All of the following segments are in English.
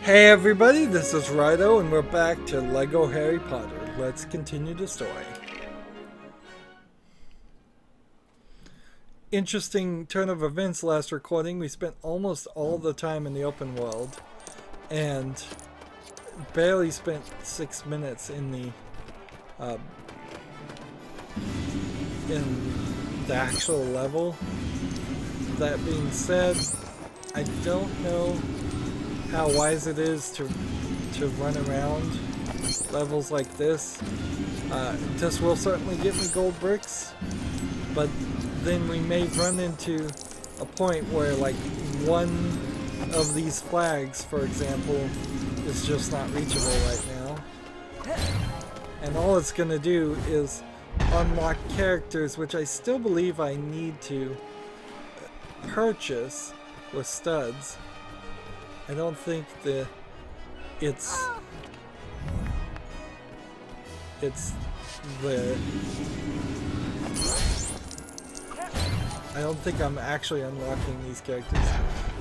Hey everybody, this is Rydo and we're back to Lego Harry Potter. Let's continue the story. Interesting turn of events last recording. We spent almost all the time in the open world and barely spent 6 minutes in the actual level. That being said, I don't know how wise it is to run around levels like this. This will certainly get me gold bricks, but then we may run into a point where like one of these flags, for example, is just not reachable right now. And all it's gonna do is unlock characters, which I still believe I need to purchase with studs. I don't think it's I don't think I'm actually unlocking these characters.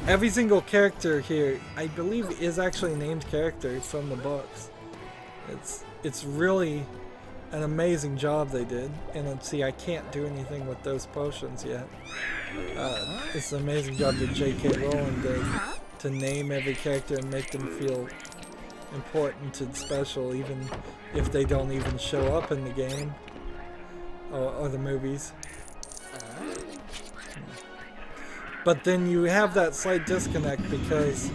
Every single character here, I believe, is actually a named character from the books. It's really an amazing job they did. And then, see, I can't do anything with those potions yet. It's an amazing job that J.K. Rowling did to name every character and make them feel important and special, even if they don't even show up in the game or the movies. But then you have that slight disconnect because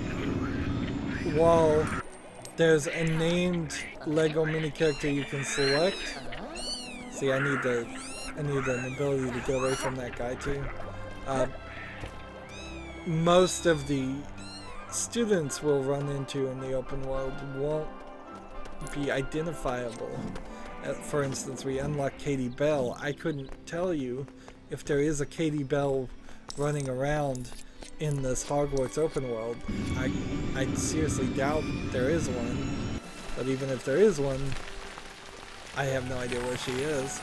while there's a named Lego mini character you can select, see, I need an ability to get away from that guy too. Most of the students will run into in the open world won't be identifiable. For instance, we unlock Katie Bell. I couldn't tell you if there is a Katie Bell running around in this Hogwarts open world. I seriously doubt there is one, but even if there is one, I have no idea where she is.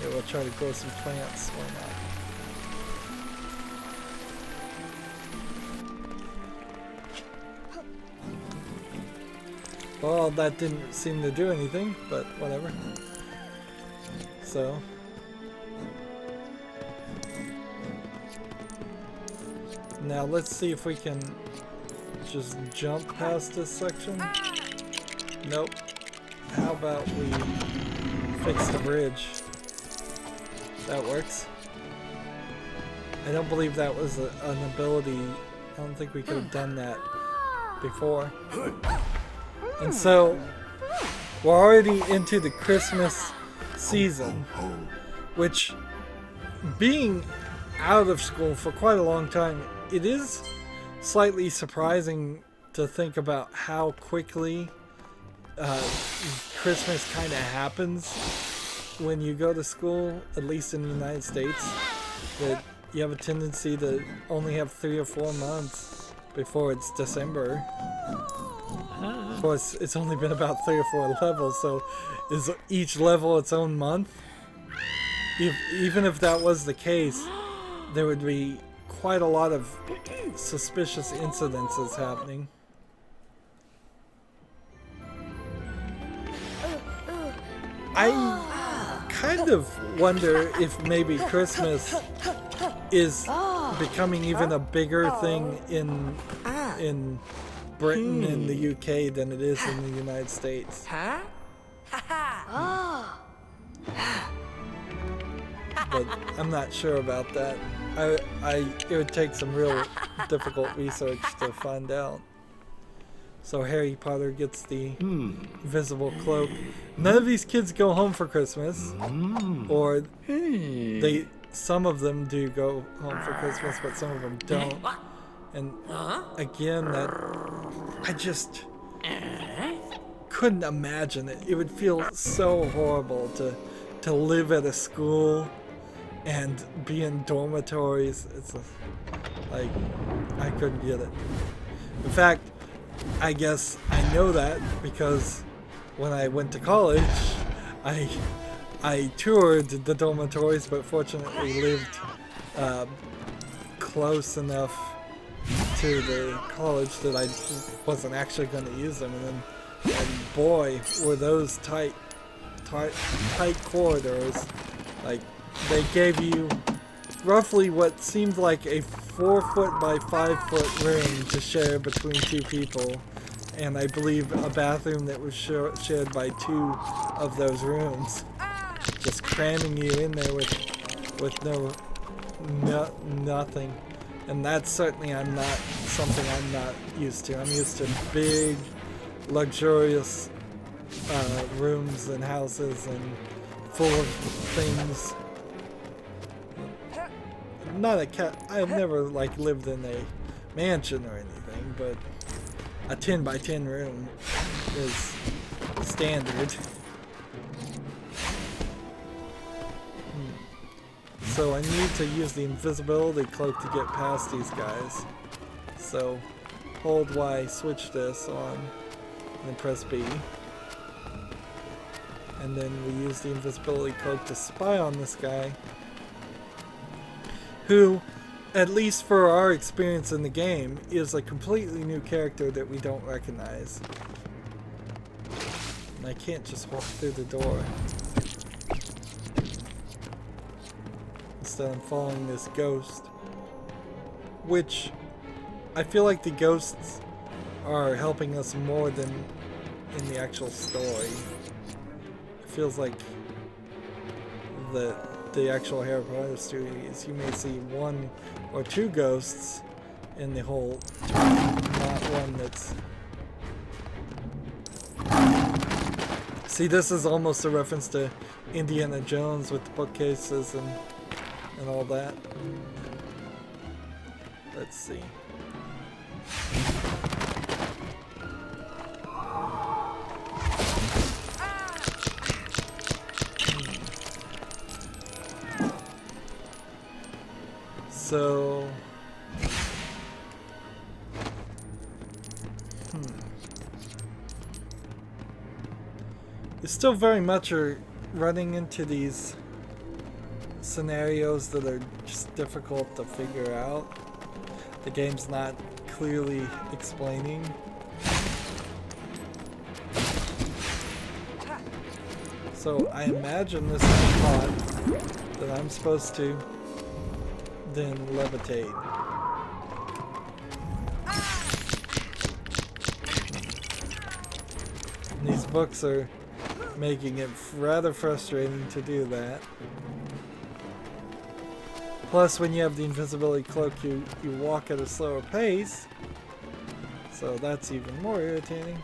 Yeah, we'll try to grow some plants, why not? Well, that didn't seem to do anything, but whatever. So now let's see if we can just jump past this section. Nope. How about we fix the bridge? That works. I don't believe that was an ability. I don't think we could have done that before. And so we're already into the Christmas season, which, being out of school for quite a long time, it is slightly surprising to think about how quickly Christmas kind of happens when you go to school, at least in the United States. That you have a tendency to only have 3 or 4 months before it's December. Of course, it's only been about 3 or 4 levels, so is each level its own month? Even if that was the case, there would be quite a lot of suspicious incidences happening. I kind of wonder if maybe Christmas is becoming even a bigger thing in Britain and the UK than it is in the United States. But I'm not sure about that. It would take some real difficult research to find out. So Harry Potter gets the invisible cloak. None of these kids go home for Christmas, or some of them do go home for Christmas, but some of them don't. And again, that I just couldn't imagine it. It would feel so horrible to live at a school and be in dormitories. It's like, I couldn't get it. In fact, I guess I know that because when I went to college, I toured the dormitories, but fortunately lived close enough to the college that I wasn't actually going to use them, and boy, were those tight corridors. Like, they gave you roughly what seemed like a 4-foot by 5-foot room to share between two people, and I believe a bathroom that was shared by 2 of those rooms, just cramming you in there with nothing. And that's certainly something I'm not used to. I'm used to big, luxurious rooms and houses and full of things. Not a cat. I've never like lived in a mansion or anything, but a 10 by 10 room is standard. So I need to use the invisibility cloak to get past these guys. So hold Y, switch this on, and then press B. And then we use the invisibility cloak to spy on this guy, who, at least for our experience in the game, is a completely new character that we don't recognize. And I can't just walk through the door. Instead I'm following this ghost, which I feel like the ghosts are helping us more than in the actual story. It feels like the actual Harry Potter series, you may see 1 or 2 ghosts in the whole tournament, not one that's... See, this is almost a reference to Indiana Jones with the bookcases and all that. Let's see. So, you still very much are running into these scenarios that are just difficult to figure out. The game's not clearly explaining. So I imagine this is a pod that I'm supposed to then levitate. And these books are making it rather frustrating to do that. Plus, when you have the invisibility cloak, you walk at a slower pace, so that's even more irritating.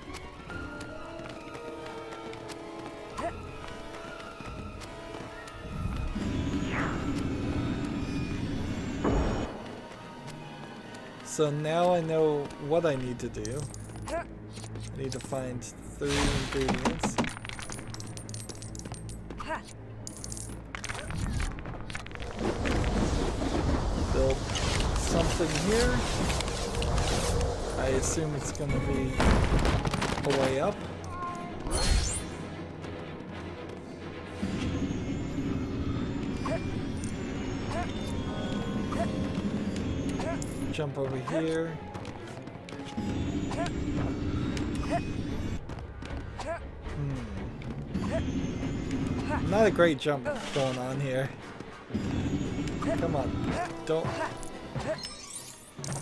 So now I know what I need to do. I need to find 3 ingredients. Build something here. I assume it's going to be a way up. Jump over here. Not a great jump going on here. Come on, don't.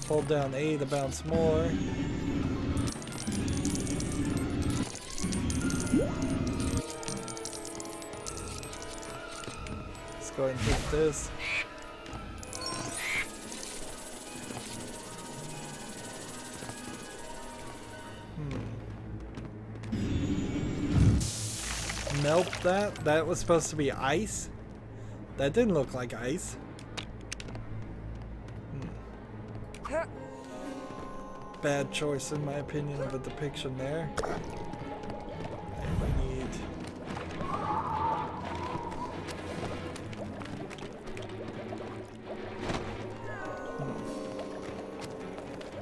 Hold down A to bounce more. Let's go ahead and hit this. Melt that? That was supposed to be ice? That didn't look like ice. Bad choice in my opinion of a depiction there. And we need...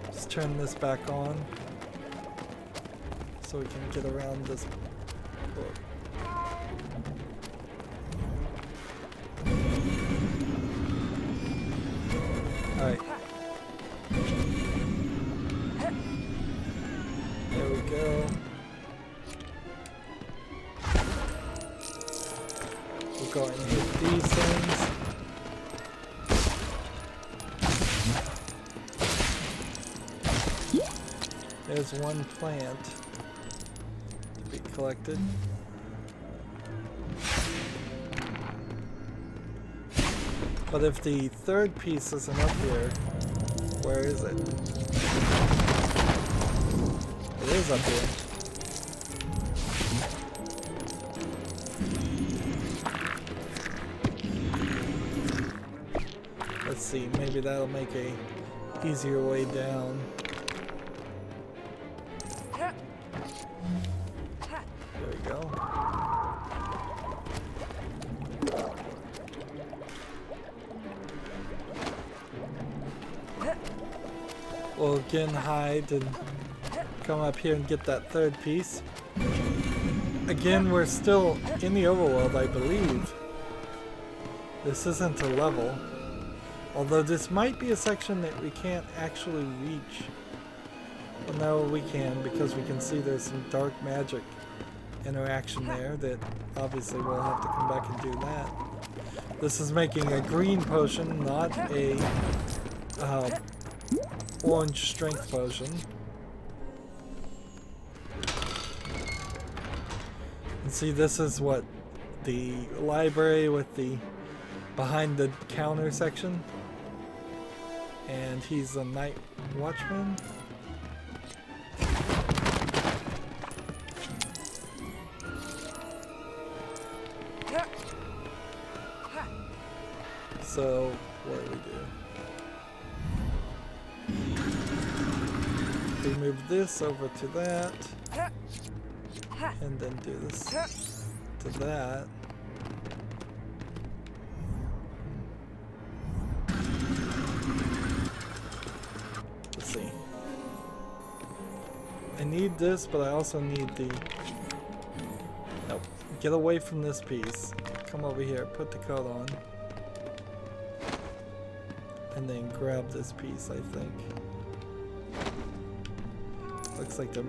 Let's turn this back on so we can get around this book. Alright. There we go. We'll go and hit these things. There's one plant to be collected. But if the third piece isn't up here, where is it? It is up here. Let's see, maybe that'll make a easier way down. There we go. We'll again hide and come up here and get that third piece. Again, we're still in the overworld, I believe. This isn't a level. Although this might be a section that we can't actually reach. Well, no, we can, because we can see there's some dark magic interaction there that obviously we'll have to come back and do that. This is making a green potion, not a orange strength potion. And see, this is what the library with the behind the counter section. And he's a night watchman. So, what do? We move this over to that, and then do this to that. Let's see. I need this, but I also need the... Nope. Get away from this piece. Come over here, put the coat on. And then grab this piece, I think. Looks like the...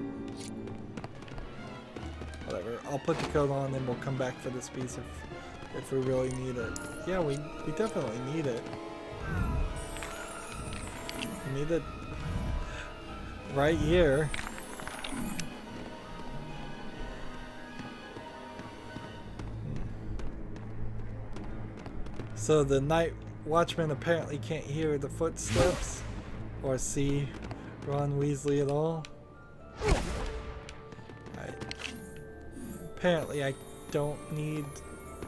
Whatever. I'll put the coat on and we'll come back for this piece if we really need it. Yeah, we definitely need it. We need it right here. So the night watchman apparently can't hear the footsteps or see Ron Weasley at all. Apparently I don't need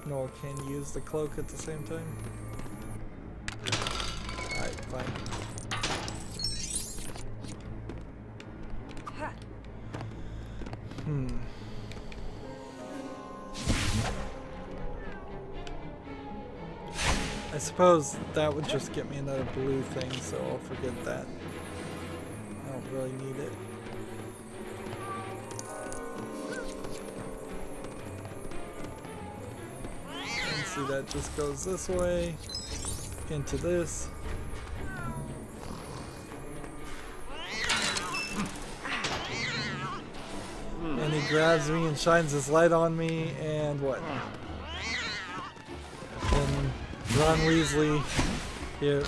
nor can use the cloak at the same time. Alright, fine. I suppose that would just get me another blue thing, so I'll forget that. I don't really need it. And see, that just goes this way, into this. And he grabs me and shines his light on me, and what? And Ron Weasley here.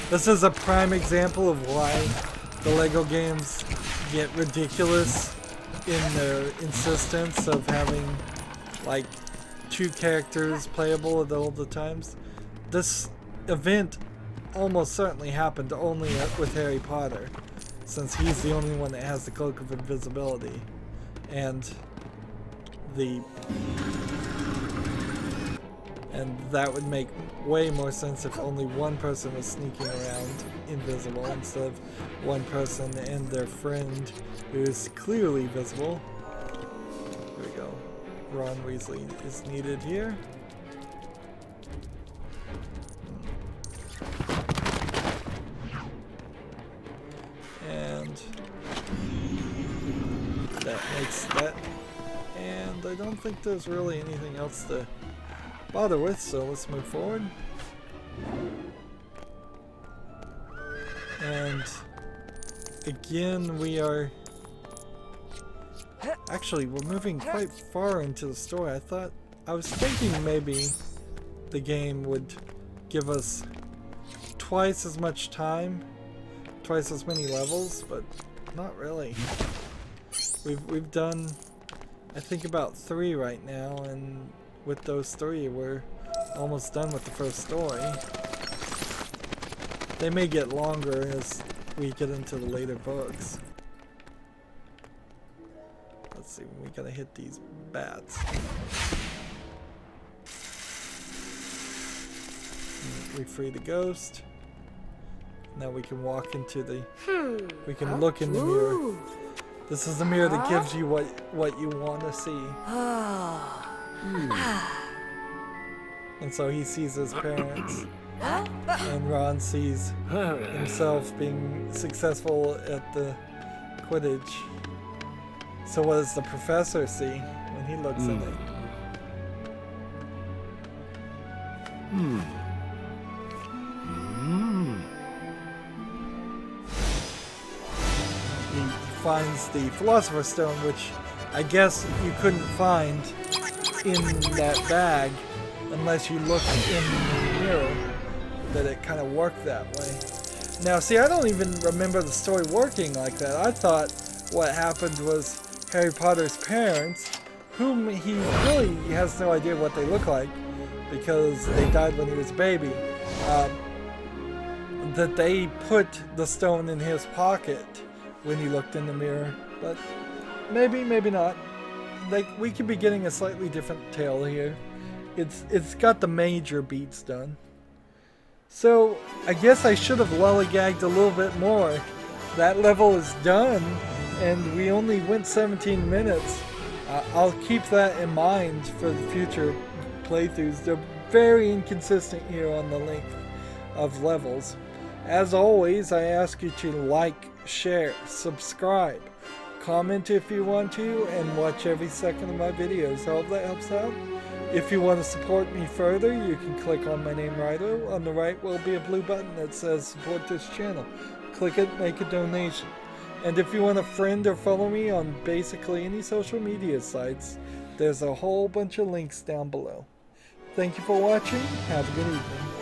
This is a prime example of why the LEGO games get ridiculous in their insistence of having like 2 characters playable at all the times. This event almost certainly happened only with Harry Potter, since he's the only one that has the cloak of invisibility, and that would make way more sense if only one person was sneaking around invisible instead of one person and their friend who is clearly visible. There we go. Ron Weasley is needed here. And that makes that. And I don't think there's really anything else to bother with, so let's move forward. And again, we are... Actually, we're moving quite far into the story. I was thinking maybe the game would give us twice as much time, twice as many levels, but not really. We've done, I think, about 3 right now, and with those 3 we're almost done with the first story. They may get longer as we get into the later books. Let's see, we gotta hit these bats. We free the ghost. Now we can walk into the... We can look in the mirror. This is the mirror that gives you what you want to see. And so he sees his parents. And Ron sees himself being successful at the Quidditch. So what does the professor see when he looks at it? He finds the Philosopher's Stone, which I guess you couldn't find in that bag unless you looked in the mirror, that it kind of worked that way. Now see, I don't even remember the story working like that. I thought what happened was Harry Potter's parents, whom he really has no idea what they look like because they died when he was a baby, that they put the stone in his pocket when he looked in the mirror. But maybe, maybe not. Like, we could be getting a slightly different tale here. It's got the major beats done. So I guess I should have lollygagged a little bit more. That level is done, and we only went 17 minutes. I'll keep that in mind for the future playthroughs. They're very inconsistent here on the length of levels. As always, I ask you to like, share, subscribe, comment if you want to, and watch every second of my videos. I hope that helps out. If you want to support me further, you can click on my name, Rydo. On the right will be a blue button that says support this channel. Click it, make a donation. And if you want to friend or follow me on basically any social media sites, there's a whole bunch of links down below. Thank you for watching. Have a good evening.